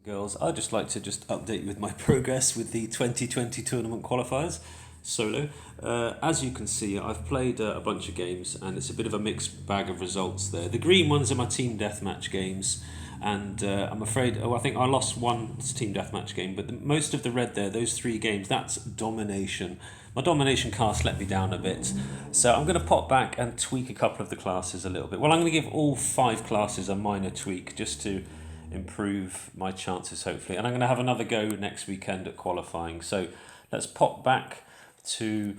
Girls, I'd just like to update you with my progress with the 2020 tournament qualifiers solo. As you can see, I've played a bunch of games and it's a bit of a mixed bag of results there. The green ones are my team deathmatch games, and I'm afraid, I think I lost one team deathmatch game, but most of the red there, those 3 games, that's domination. My domination cast let me down a bit, so I'm going to pop back and tweak a couple of the classes a little bit. Well, I'm going to give all 5 classes a minor tweak just to improve my chances, hopefully. And I'm going to have another go next weekend at qualifying. So let's pop back to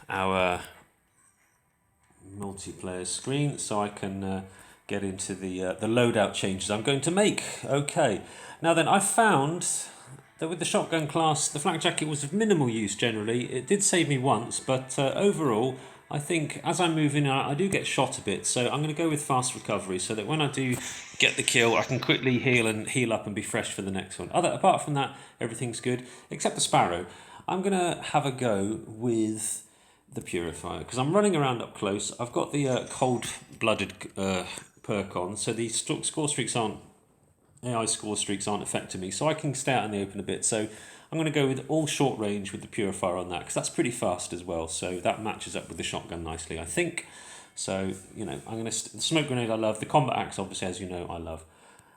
our multiplayer screen so I can get into the loadout changes I'm going to make. Okay, now then, I found that with the shotgun class, the flak jacket was of minimal use generally. It did save me once, but overall, I think as I move in, I do get shot a bit, so I'm going to go with fast recovery so that when I do get the kill, I can quickly heal up and be fresh for the next one. Apart from that, everything's good, except the Sparrow. I'm going to have a go with the Purifier, because I'm running around up close. I've got the cold-blooded perk on, so the Scorestreaks aren't AI Scorestreaks aren't affecting me, so I can stay out in the open a bit. So I'm going to go with all short range with the Purifier on that, because that's pretty fast as well, so that matches up with the shotgun nicely, I think. So, you know, I'm going to the smoke grenade I love, the combat axe obviously, as you know, I love.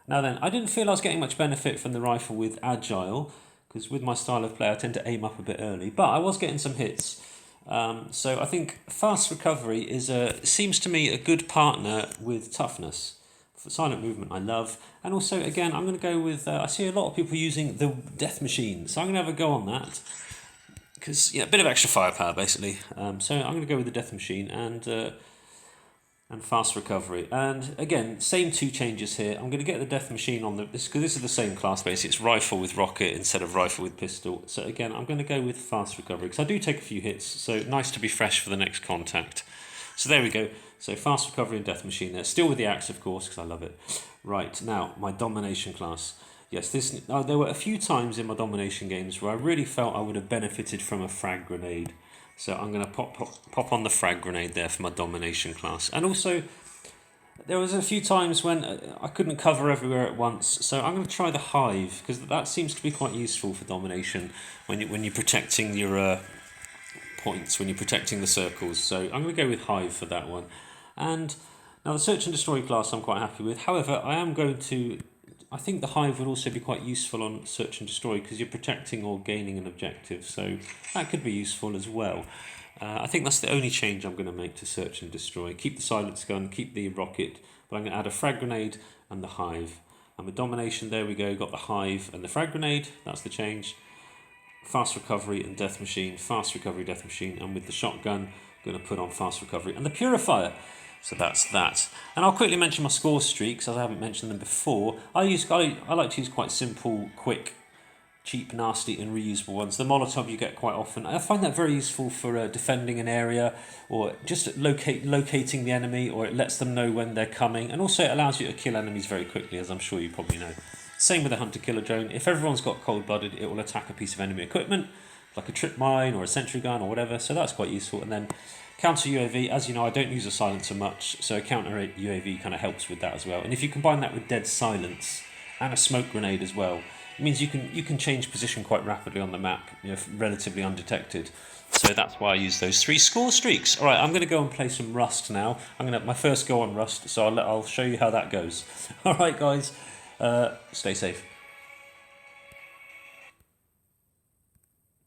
Now then, I didn't feel I was getting much benefit from the rifle with agile, because with my style of play I tend to aim up a bit early, but I was getting some hits. So I think fast recovery seems to me a good partner with toughness. For silent movement I love, and also again I'm going to go with I see a lot of people using the death machine, so I'm going to have a go on that, because a bit of extra firepower basically. So I'm going to go with the death machine and fast recovery, and again same 2 changes here. I'm going to get the death machine on because this is the same class basically. It's rifle with rocket instead of rifle with pistol. So again I'm going to go with fast recovery because I do take a few hits, so nice to be fresh for the next contact. So there we go. So fast recovery and death machine there. Still with the axe, of course, because I love it. Right, now, my domination class. Yes, there were a few times in my domination games where I really felt I would have benefited from a frag grenade. So I'm going to pop on the frag grenade there for my domination class. And also, there was a few times when I couldn't cover everywhere at once. So I'm going to try the hive, because that seems to be quite useful for domination when you're protecting your points, when you're protecting the circles. So I'm going to go with hive for that one. And now the search and destroy class I'm quite happy with. However, I think the hive would also be quite useful on search and destroy, because you're protecting or gaining an objective, so that could be useful as well. I think that's the only change I'm going to make to search and destroy. Keep the silence gun, keep the rocket, but I'm going to add a frag grenade and the hive. And with domination, there we go, got the hive and the frag grenade, that's the change. Fast recovery and death machine, fast recovery, death machine, and with the shotgun, I'm going to put on fast recovery and the Purifier. So that's that. And I'll quickly mention my score streaks, as I haven't mentioned them before. I like to use quite simple, quick, cheap, nasty and reusable ones. The Molotov you get quite often. I find that very useful for defending an area, or just locating the enemy, or it lets them know when they're coming. And also it allows you to kill enemies very quickly, as I'm sure you probably know. Same with the hunter-killer drone. If everyone's got cold-blooded, it will attack a piece of enemy equipment, like a trip mine or a sentry gun or whatever, so that's quite useful. And then counter UAV, as you know, I don't use a silencer much, so counter UAV kind of helps with that as well. And if you combine that with dead silence and a smoke grenade as well, it means you can change position quite rapidly on the map, relatively undetected. So that's why I use those 3 score streaks. All right, I'm going to go and play some Rust now. I'm going to my first go on Rust, so I'll show you how that goes. All right, guys, stay safe.